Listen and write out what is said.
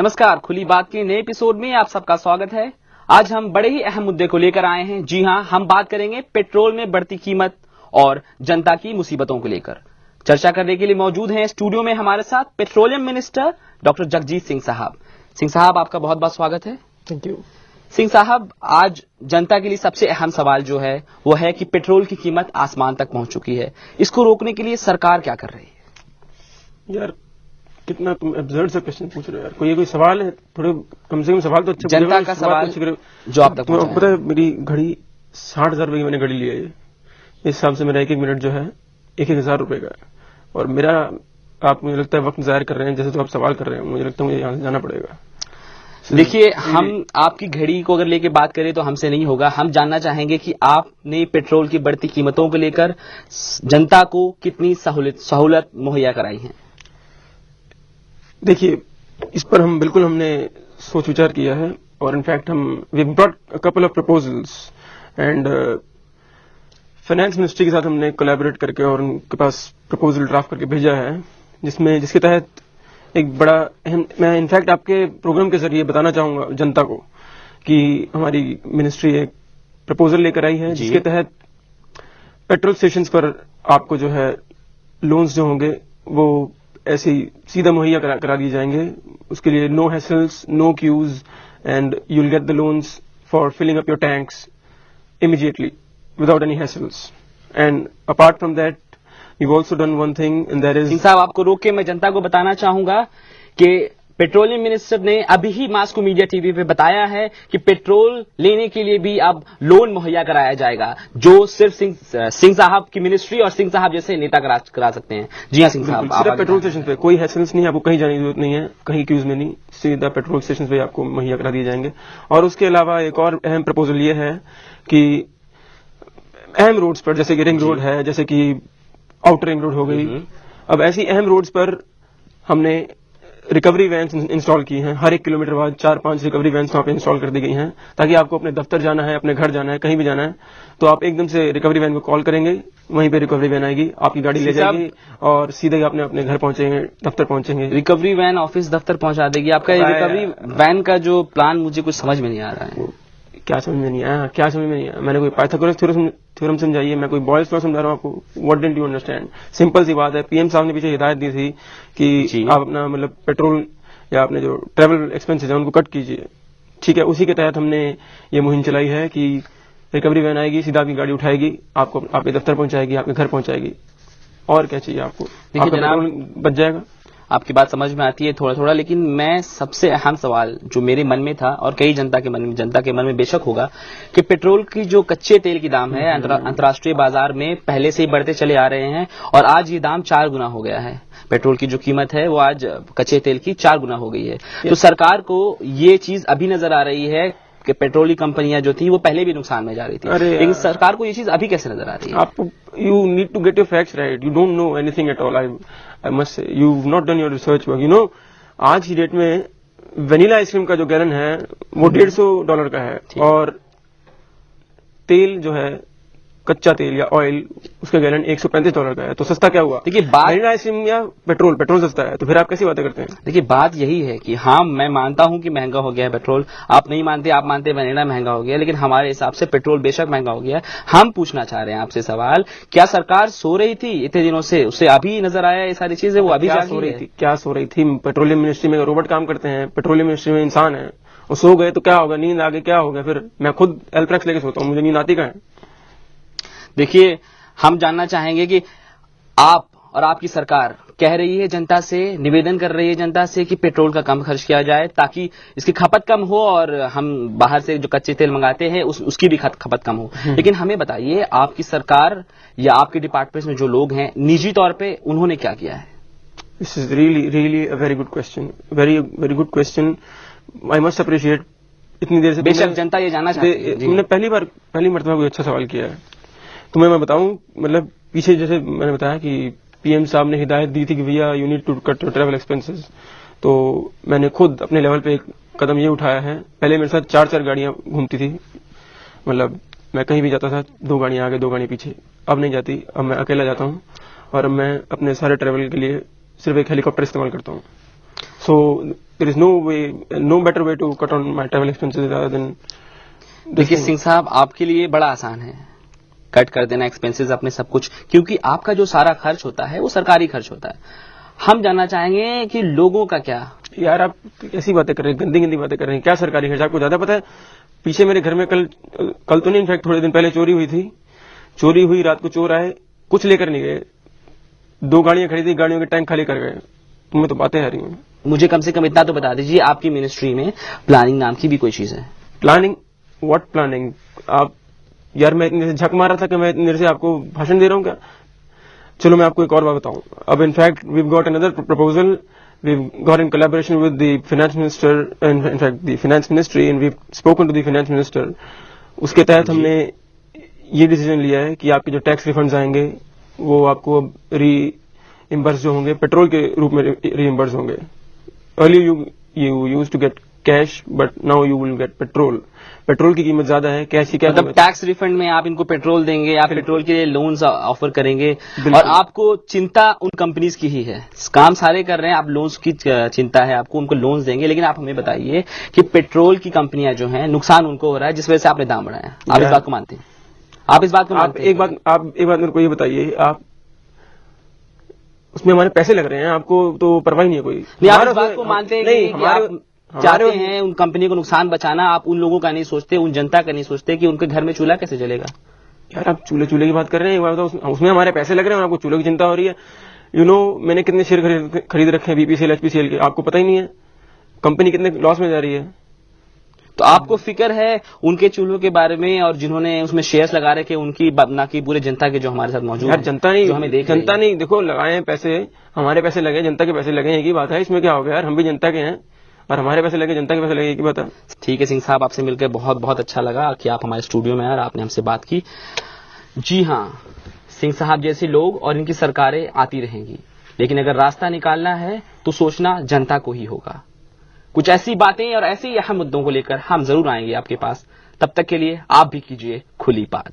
नमस्कार, खुली बात के नए एपिसोड में आप सबका स्वागत है। आज हम बड़े ही अहम मुद्दे को लेकर आए हैं। जी हां, हम बात करेंगे पेट्रोल में बढ़ती कीमत और जनता की मुसीबतों को लेकर। चर्चा करने के लिए मौजूद हैं स्टूडियो में हमारे साथ petroleum minister doctor Jagjit Singh साहब। सिंह साहब, आपका बहुत बहुत स्वागत है। Thank you. सिंह साहब, आज जनता के लिए सबसे अहम सवाल जो है वो है कि पेट्रोल की कीमत आसमान तक पहुंच चुकी है। इसको रोकने के लिए सरकार क्या कर रही है? यार, कितना तुम एब्सर्ड सा क्वेश्चन पूछ रहे हो यार। कोई सवाल है, थोड़े कम से कम सवाल तो अच्छे। जनता का सवाल जो आप तक तुम्हें पता है, मेरी घड़ी 60,000 रुपए की मैंने घड़ी ली है। इस हिसाब से मेरा एक मिनट जो है 1,000 रुपए का है। और मेरा, आप मुझे लगता है वक्त जाहिर कर रहे हैं जैसे तो आप सवाल कर रहे हैं। मुझे लगता है मुझे यहाँ से जाना पड़ेगा। देखिए, हम आपकी घड़ी को अगर लेके बात करें तो हमसे नहीं होगा। हम जानना चाहेंगे कि आपने पेट्रोल की बढ़ती कीमतों को लेकर जनता को कितनी सहूलत मुहैया कराई है। देखिए, इस पर हमने सोच विचार किया है और in fact we brought a couple of proposals and finance ministry के साथ हमने कोलैबोरेट करके और उनके पास प्रपोजल ड्राफ्ट करके भेजा है, जिसके तहत एक बड़ा अहम, मैं इनफैक्ट आपके प्रोग्राम के जरिए बताना चाहूंगा जनता को कि हमारी मिनिस्ट्री एक प्रपोजल लेकर आई है जिसके तहत पेट्रोल स्टेशन पर आपको जो है लोन्स जो होंगे वो ऐसे ही सीधा मुहैया करा दिए जाएंगे। उसके लिए no hassles, no queues and you will get the loans for filling up your tanks immediately without any hassles. And apart from that you've also done one thing and that is। Singh साहब, आपको रोक के मैं जनता को बताना चाहूंगा कि petroleum minister ने अभी ही मास को मीडिया टीवी पे बताया है कि पेट्रोल लेने के लिए भी अब लोन मुहैया कराया जाएगा, जो सिर्फ सिंह साहब की मिनिस्ट्री और सिंह साहब जैसे नेता करा सकते हैं। जी हाँ सिंह साहब, सिर्फ पेट्रोल स्टेशन पे कोई हैसल्स नहीं, आपको कहीं जाने की जरूरत नहीं है, कहीं क्यूज में नहीं, सीधा पेट्रोल स्टेशन पे आपको मुहैया करा दिए जाएंगे। और उसके अलावा एक और अहम प्रपोजल ये है कि अहम रोड्स पर, जैसे कि रिंग रोड है, जैसे कि आउटर रिंग रोड हो गई, अब ऐसी अहम रोड्स पर हमने रिकवरी वैन्स इंस्टॉल की हैं। हर 1 किलोमीटर बाद 4-5 रिकवरी वैन्स वहां पे इंस्टॉल कर दी गई हैं, ताकि आपको अपने दफ्तर जाना है, अपने घर जाना है, कहीं भी जाना है तो आप एकदम से रिकवरी वैन को कॉल करेंगे, वहीं पे रिकवरी वैन आएगी, आपकी गाड़ी ले जाएगी और सीधे ही अपने घर पहुंचेंगे, दफ्तर पहुंचेंगे। रिकवरी वैन ऑफिस दफ्तर पहुंचा देगी। आपका रिकवरी वैन का जो प्लान मुझे कुछ समझ में नहीं आ रहा है। क्या समझ में नहीं आया? मैंने कोई पाइथागोरस थ्योरम समझाई है? मैं कोई बॉयल्स लॉ समझा रहा हूं आपको? What didn't you understand? Simple सी बात है, पीएम साहब ने पीछे हिदायत दी थी कि आप अपना मतलब पेट्रोल या अपने जो ट्रेवल एक्सपेंसेस है उनको कट कीजिए। ठीक है, उसी के तहत हमने ये मुहिम चलाई है कि रिकवरी वैन आएगी, सीधा आपकी गाड़ी उठाएगी, आपको आपके दफ्तर पहुंचाएगी, आपके घर पहुंचाएगी। और क्या चाहिए आपको? देखिए जनाब, बच जाएगा। आपकी बात समझ में आती है थोड़ा थोड़ा, लेकिन मैं सबसे अहम सवाल जो मेरे मन में था और कई जनता के मन में बेशक होगा कि पेट्रोल की जो कच्चे तेल की दाम है अंतर्राष्ट्रीय बाजार में पहले से ही बढ़ते चले आ रहे हैं और आज ये दाम 4 गुना हो गया है। पेट्रोल की जो कीमत है वो आज कच्चे तेल की 4 गुना हो गई है। तो सरकार को ये चीज अभी नजर आ रही है कि पेट्रोलियम कंपनियां जो थी वो पहले भी नुकसान में जा रही थी, लेकिन सरकार को ये चीज अभी कैसे नजर आ रही है? आपको you need to get your facts right. You don't know anything at all. I must say you have not done your research work. You know, आज की डेट में वेनिला आइसक्रीम का जो गैलन है वो $150 का है और तेल जो है कच्चा तेल या ऑयल, उसका गैलन $135 का है। तो सस्ता क्या हुआ? देखिए वेनिला आइसक्रीम या पेट्रोल सस्ता है, तो फिर आप कैसी बातें करते हैं? देखिए, बात यही है कि हाँ, मैं मानता हूं कि महंगा हो गया है पेट्रोल। आप नहीं मानते, आप मानते वेनिला महंगा हो गया, लेकिन हमारे हिसाब से पेट्रोल बेशक महंगा हो गया है। हम पूछना चाह रहे हैं आपसे सवाल, क्या सरकार सो रही थी इतने दिनों से? उसे अभी नजर आया ये सारी चीजें? वो अभी क्या सो रही थी? पेट्रोलियम मिनिस्ट्री में रोबोट काम करते हैं, पेट्रोलियम मिनिस्ट्री में इंसान है। वो सो गए तो क्या होगा? नींद आ गई क्या होगा? फिर मैं खुद एल्ट्रैक्स लेके सोता हूँ, मुझे नींद आती कहाँ है? देखिए, हम जानना चाहेंगे कि आप और आपकी सरकार कह रही है जनता से, निवेदन कर रही है जनता से कि पेट्रोल का कम खर्च किया जाए ताकि इसकी खपत कम हो और हम बाहर से जो कच्चे तेल मंगाते हैं उसकी भी खपत कम हो। लेकिन हमें बताइए, आपकी सरकार या आपके डिपार्टमेंट में जो लोग हैं निजी तौर पे उन्होंने क्या किया है? This is really a very good question, very good question. I must appreciate इतनी देर से बेशक जनता ये जानना चाहती है। तुमने पहली मरतबा कोई अच्छा सवाल किया है। तुम्हें मैं बताऊं, मतलब पीछे जैसे मैंने बताया कि पीएम साहब ने हिदायत दी थी कि भैया you need to cut your travel expenses, तो मैंने खुद अपने लेवल पे एक कदम ये उठाया है। पहले मेरे साथ 4 गाड़ियां घूमती थी, मतलब मैं कहीं भी जाता था 2 गाड़ियां आगे 2 गाड़ियां पीछे। अब नहीं जाती, अब मैं अकेला जाता हूं और अब मैं अपने सारे ट्रैवल के लिए सिर्फ एक हेलीकॉप्टर इस्तेमाल करता हूं। So there is no better way to cut on my travel expenses rather than देखिए सिंह साहब, आपके लिए बड़ा आसान है कट कर देना एक्सपेंसेस अपने सब कुछ, क्योंकि आपका जो सारा खर्च होता है वो सरकारी खर्च होता है। हम जानना चाहेंगे कि लोगों का क्या। यार आप ऐसी बातें कर रहे हैं, गंदी गंदी बातें कर रहे हैं। क्या सरकारी खर्च आपको ज्यादा पता है? पीछे मेरे घर में कल तो नहीं, इनफैक्ट थोड़े दिन पहले चोरी हुई थी। चोरी हुई, रात को चोर आए, कुछ लेकर नहीं गए, 2 गाड़ियां खरीदी, गाड़ियों के टैंक खाली कर गए। तुम्हें तो बातें आ रही हैं। मुझे कम से कम इतना तो बता दीजिए, आपकी मिनिस्ट्री में प्लानिंग नाम की भी कोई चीज है? प्लानिंग? What planning? आप यार, मैं इतने झक मारा था कि मैं इतने से आपको भाषण दे रहा हूं क्या? चलो मैं आपको एक और बात बताऊं। अब in fact we got another proposal, we got in collaboration with the finance minister, in fact the finance ministry, and we spoken to the finance minister. उसके तहत हमने ये डिसीजन लिया है कि आपके जो टैक्स रिफंड्स आएंगे वो आपको रीइंबर्स जो होंगे, पेट्रोल के रूप में रीइंबर्स होंगे। Early you used to get cash, but now you will get petrol. Petrol की कीमत ज्यादा है, कैश की क्या मतलब टैक्स रिफंड में आप इनको पेट्रोल देंगे, आप पेट्रोल के लिए लोन्स ऑफर करेंगे, और आपको चिंता उन कंपनीज की ही है। काम सारे कर रहे हैं, आप लोन्स की चिंता है आपको, उनको लोन्स देंगे, लेकिन आप हमें बताइए कि पेट्रोल की कंपनियां जो हैं, नुकसान उनको हो रहा है जिस वजह से आपने दाम बढ़ाया। आप इस बात को मानते हैं? आप इस बात को मानते हैं? आप एक बात मेरे को ये बताइए, आप उसमें हमारे पैसे लग रहे हैं, आपको तो परवाह नहीं है कोई? नहीं, आप इस बात को मानते हैं कि आप चाहते हैं उन कंपनी को नुकसान बचाना, आप उन लोगों का नहीं सोचते, उन जनता का नहीं सोचते कि उनके घर में चूल्हा कैसे जलेगा? यार आप चूल्हे की बात कर रहे हैं, एक बात बताओ, उसमें हमारे पैसे लग रहे हैं और आपको चूल्हे की चिंता हो रही है। यू नो मैंने कितने शेयर खरीद रखे हैं बीपीसीएल, एचपीसीएल के, आपको पता ही नहीं है। कंपनी कितने लॉस में जा रही है। तो आपको फिक्र है उनके चूल्हों के बारे में, और जिन्होंने उसमें शेयर्स लगा रखे उनकी, ना कि पूरे जनता के जो हमारे साथ मौजूद है। जनता नहीं, जो हमें जनता नहीं, देखो लगाए पैसे, हमारे पैसे लगे, जनता के पैसे लगे, एक ही बात है। इसमें क्या हो गया यार, हम भी जनता के हैं और हमारे पैसे लगे, जनता के पैसे लगे, एक ही बात है। ठीक है सिंह साहब, आपसे मिलकर बहुत बहुत अच्छा लगा कि आप हमारे स्टूडियो में आए और आपने हमसे बात की। जी हाँ, सिंह साहब जैसे लोग और इनकी सरकारें आती रहेंगी, लेकिन अगर रास्ता निकालना है तो सोचना जनता को ही होगा। कुछ ऐसी बातें और ऐसे ही अहम मुद्दों को लेकर हम जरूर आएंगे आपके पास। तब तक के लिए आप भी कीजिए खुली बात।